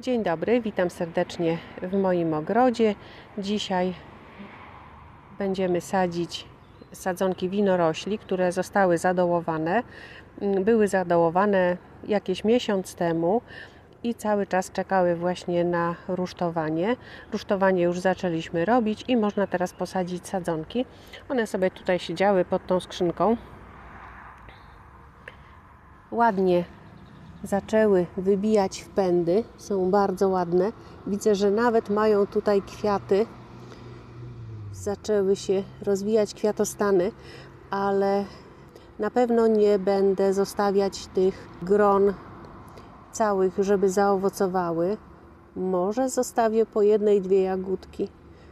Dzień dobry, witam serdecznie w moim ogrodzie. Dzisiaj będziemy sadzić sadzonki winorośli, które zostały zadołowane. Były zadołowane jakieś miesiąc temu i cały czas czekały właśnie na rusztowanie. Rusztowanie już zaczęliśmy robić i można teraz posadzić sadzonki. One sobie tutaj siedziały pod tą skrzynką. Ładnie zaczęły wybijać w pędy, są bardzo ładne. Widzę, że nawet mają tutaj kwiaty. Zaczęły się rozwijać kwiatostany, ale na pewno nie będę zostawiać tych gron całych, żeby zaowocowały. Może zostawię po jednej, dwie jagódki,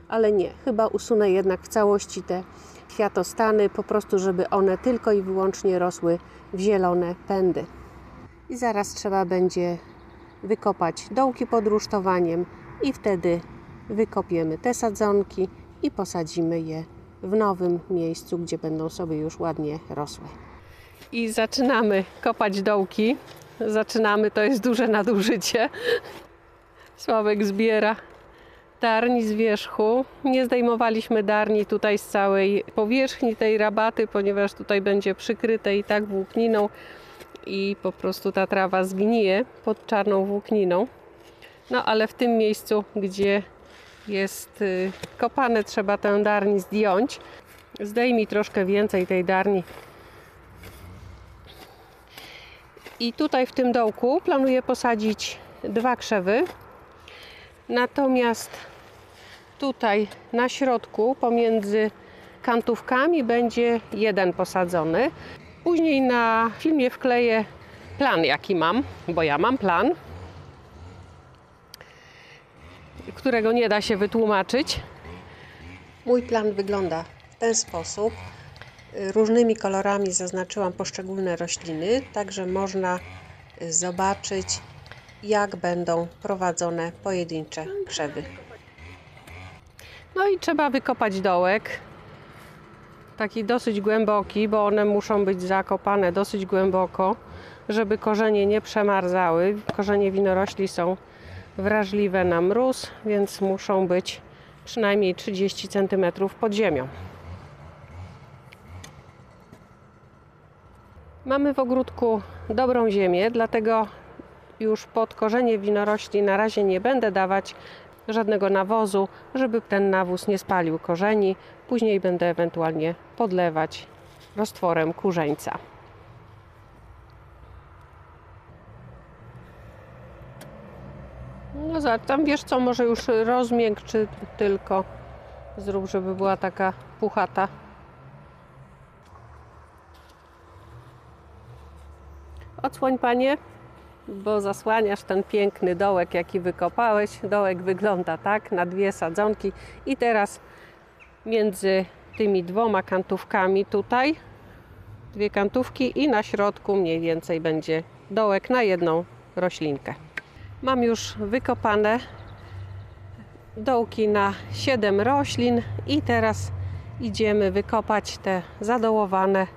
ale nie, chyba usunę jednak w całości te kwiatostany, po prostu żeby one tylko i wyłącznie rosły w zielone pędy. I zaraz trzeba będzie wykopać dołki pod rusztowaniem i wtedy wykopiemy te sadzonki i posadzimy je w nowym miejscu, gdzie będą sobie już ładnie rosły. I zaczynamy kopać dołki. Zaczynamy, to jest duże nadużycie. Sławek zbiera darni z wierzchu. Nie zdejmowaliśmy darni tutaj z całej powierzchni tej rabaty, ponieważ tutaj będzie przykryte i tak włókniną i po prostu ta trawa zgnije pod czarną włókniną. No ale w tym miejscu, gdzie jest kopane, trzeba tę darni zdjąć. Zdejmij troszkę więcej tej darni. I tutaj w tym dołku planuję posadzić 2 krzewy. Natomiast tutaj na środku pomiędzy kantówkami będzie 1 posadzony. Później na filmie wkleję plan, jaki mam, bo ja mam plan, którego nie da się wytłumaczyć. Mój plan wygląda w ten sposób. Różnymi kolorami zaznaczyłam poszczególne rośliny, także można zobaczyć, jak będą prowadzone pojedyncze krzewy. No i trzeba wykopać dołek. Taki dosyć głęboki, bo one muszą być zakopane dosyć głęboko, żeby korzenie nie przemarzały. Korzenie winorośli są wrażliwe na mróz, więc muszą być przynajmniej 30 cm pod ziemią. Mamy w ogródku dobrą ziemię, dlatego już pod korzenie winorośli na razie nie będę dawać żadnego nawozu, żeby ten nawóz nie spalił korzeni. Później będę ewentualnie podlewać roztworem kurzeńca. No tam wiesz co, może już rozmięk, czy tylko zrób, żeby była taka puchata. Odsłoń, panie, bo zasłaniasz ten piękny dołek, jaki wykopałeś. Dołek wygląda tak, na 2 sadzonki. I teraz między tymi 2 kantówkami tutaj 2 kantówki i na środku mniej więcej będzie dołek na 1 roślinkę. Mam już wykopane dołki na 7 roślin i teraz idziemy wykopać te zadołowane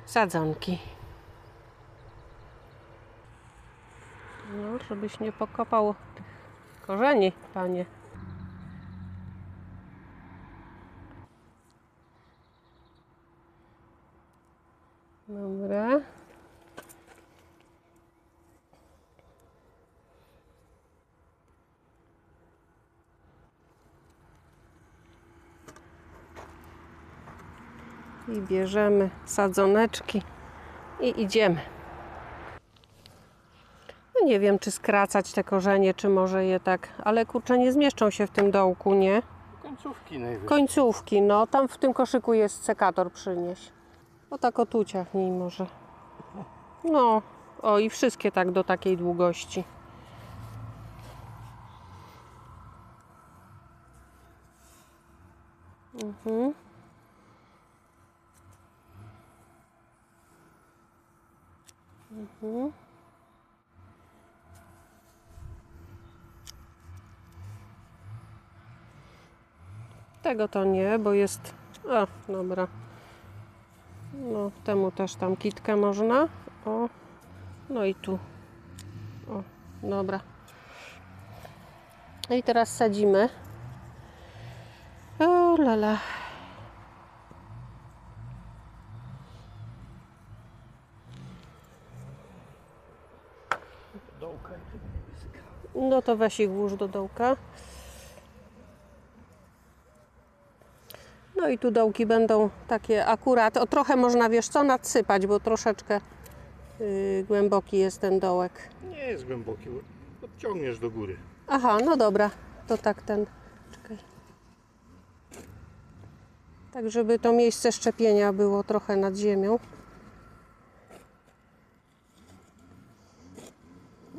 sadzonki. No, żebyś nie pokopał tych korzeni, panie. Dobra. I bierzemy sadzoneczki i idziemy. No nie wiem, czy skracać te korzenie, czy może je tak, ale kurczę, nie zmieszczą się w tym dołku, nie? Końcówki najwyżej. Końcówki, no tam w tym koszyku jest sekator, przynieś. O tak o tu ciachnij może. No, o i wszystkie tak do takiej długości. Mhm. Mhm. Tego to nie, bo jest... O, dobra. No, temu też tam kitkę można. O, no i tu. O, dobra. No i teraz sadzimy. O lala. No to weź ich włóż do dołka. No i tu dołki będą takie akurat. O, trochę można, wiesz co, nadsypać, bo troszeczkę głęboki jest ten dołek. Nie jest głęboki, bo podciągniesz do góry. Aha, no dobra. To tak ten... Czekaj. Tak, żeby to miejsce szczepienia było trochę nad ziemią.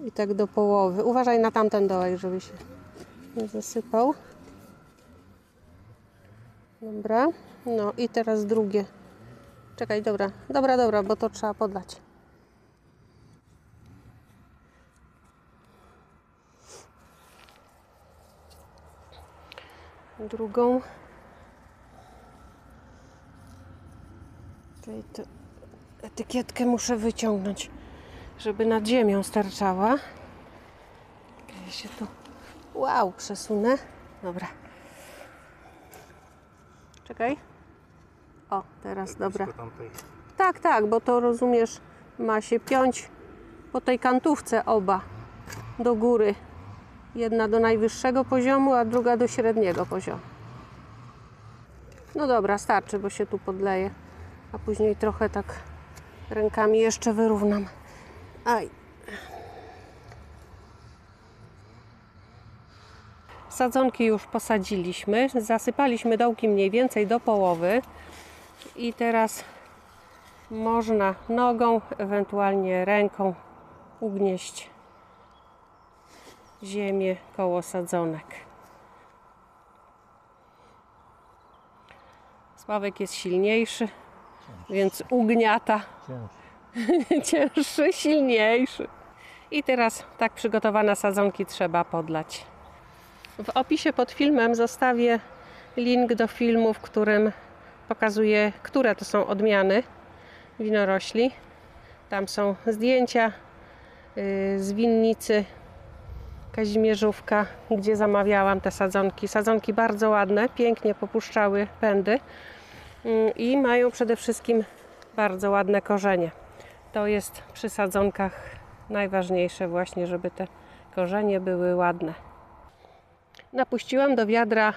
I tak do połowy. Uważaj na tamten dołek, żeby się nie zasypał. Dobra. No i teraz drugie. Czekaj, dobra. Dobra, bo to trzeba podlać. Drugą. Tutaj tę etykietkę muszę wyciągnąć, żeby nad ziemią sterczała. Ja się tu, wow, przesunę. Dobra. Czekaj. O, teraz, dobra. Tak, bo to rozumiesz, ma się piąć po tej kantówce oba do góry. Jedna do najwyższego poziomu, a druga do średniego poziomu. No dobra, starczy, bo się tu podleje. A później trochę tak rękami jeszcze wyrównam. Aj. Sadzonki już posadziliśmy. Zasypaliśmy dołki mniej więcej do połowy. I teraz można nogą, ewentualnie ręką ugnieść ziemię koło sadzonek. Sławek jest silniejszy, więc ugniata. Cięższy, silniejszy. I teraz tak przygotowane sadzonki trzeba podlać. W opisie pod filmem zostawię link do filmu, w którym pokazuję, które to są odmiany winorośli. Tam są zdjęcia z winnicy Kazimierzówka, gdzie zamawiałam te sadzonki. Sadzonki bardzo ładne, pięknie popuszczały pędy i mają przede wszystkim bardzo ładne korzenie. To jest przy sadzonkach najważniejsze właśnie, żeby te korzenie były ładne. Napuściłam do wiadra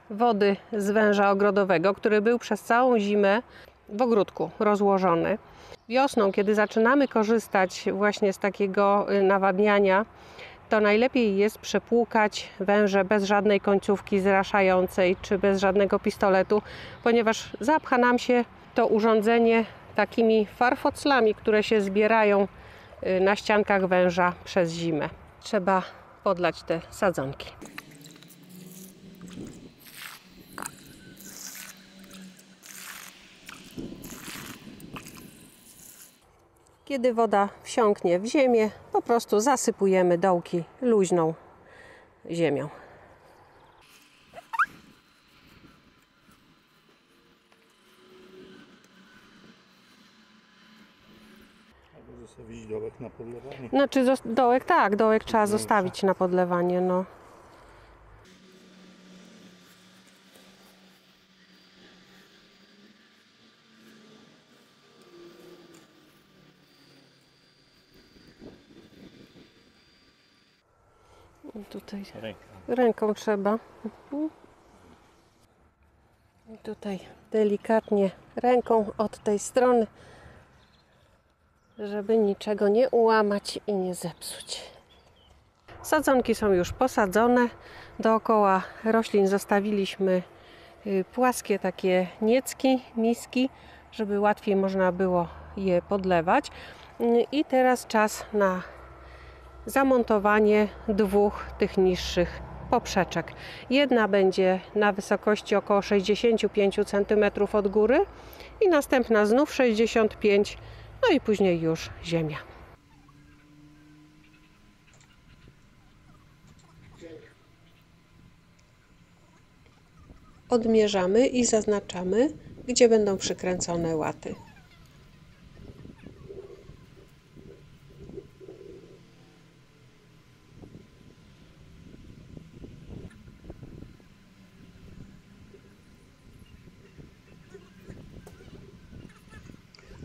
wody z węża ogrodowego, który był przez całą zimę w ogródku rozłożony. Wiosną, kiedy zaczynamy korzystać właśnie z takiego nawadniania, to najlepiej jest przepłukać węże bez żadnej końcówki zraszającej czy bez żadnego pistoletu, ponieważ zapcha nam się to urządzenie takimi farfoclami, które się zbierają na ściankach węża przez zimę. Trzeba podlać te sadzonki. Kiedy woda wsiąknie w ziemię, po prostu zasypujemy dołki luźną ziemią. Albo zostawić dołek na podlewanie. Znaczy dołek, tak, dołek trzeba zostawić na podlewanie, no. Tutaj ręką trzeba. I tutaj delikatnie ręką od tej strony, żeby niczego nie ułamać i nie zepsuć. Sadzonki są już posadzone. Dookoła roślin zostawiliśmy płaskie takie niecki, miski, żeby łatwiej można było je podlewać. I teraz czas na zamontowanie dwóch tych niższych poprzeczek. Jedna będzie na wysokości około 65 cm od góry i następna znów 65 cm, no i później już ziemia. Odmierzamy i zaznaczamy, gdzie będą przykręcone łaty.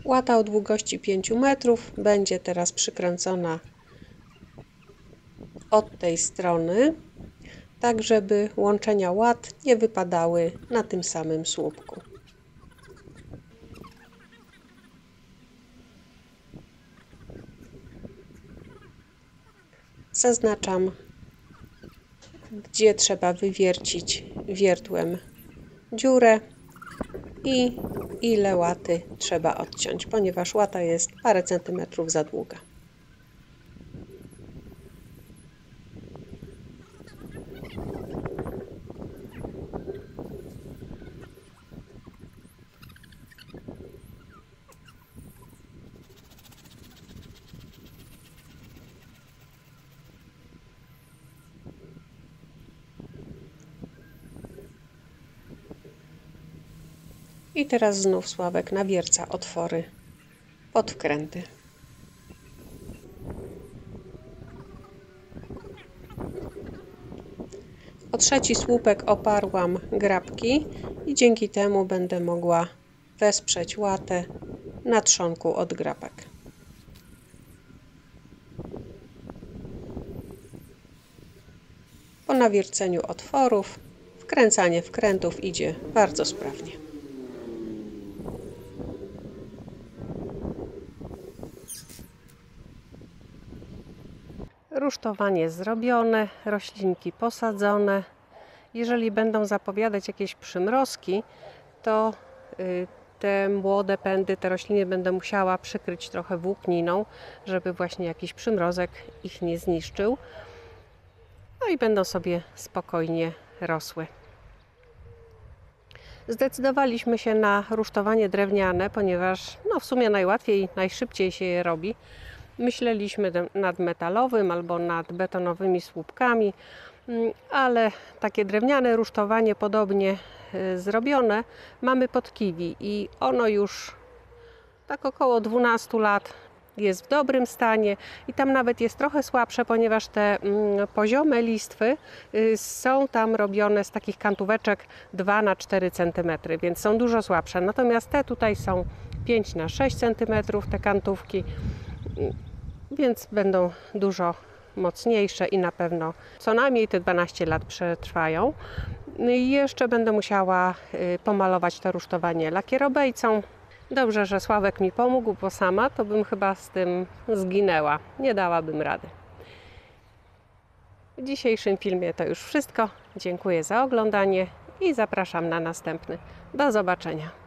Łata o długości 5 metrów będzie teraz przykręcona od tej strony, tak żeby łączenia łat nie wypadały na tym samym słupku. Zaznaczam, gdzie trzeba wywiercić wiertłem dziurę i ile łaty trzeba odciąć, ponieważ łata jest parę centymetrów za długa. I teraz znów Sławek nawierca otwory pod wkręty. O trzeci słupek oparłam grabki i dzięki temu będę mogła wesprzeć łatę na trzonku od grabek. Po nawierceniu otworów wkręcanie wkrętów idzie bardzo sprawnie. Rusztowanie zrobione, roślinki posadzone. Jeżeli będą zapowiadać jakieś przymrozki, to te młode pędy, te rośliny będę musiała przykryć trochę włókniną, żeby właśnie jakiś przymrozek ich nie zniszczył. No i będą sobie spokojnie rosły. Zdecydowaliśmy się na rusztowanie drewniane, ponieważ w sumie najłatwiej, najszybciej się je robi. Myśleliśmy nad metalowym albo nad betonowymi słupkami, ale takie drewniane rusztowanie podobnie zrobione mamy pod kiwi i ono już tak około 12 lat jest w dobrym stanie i tam nawet jest trochę słabsze, ponieważ te poziome listwy są tam robione z takich kantóweczek 2 na 4 cm, więc są dużo słabsze. Natomiast te tutaj są 5 na 6 cm, te kantówki, więc będą dużo mocniejsze i na pewno co najmniej te 12 lat przetrwają. I jeszcze będę musiała pomalować to rusztowanie lakierobejcą. Dobrze, że Sławek mi pomógł, bo sama to bym chyba z tym zginęła. Nie dałabym rady. W dzisiejszym filmie to już wszystko. Dziękuję za oglądanie i zapraszam na następny. Do zobaczenia.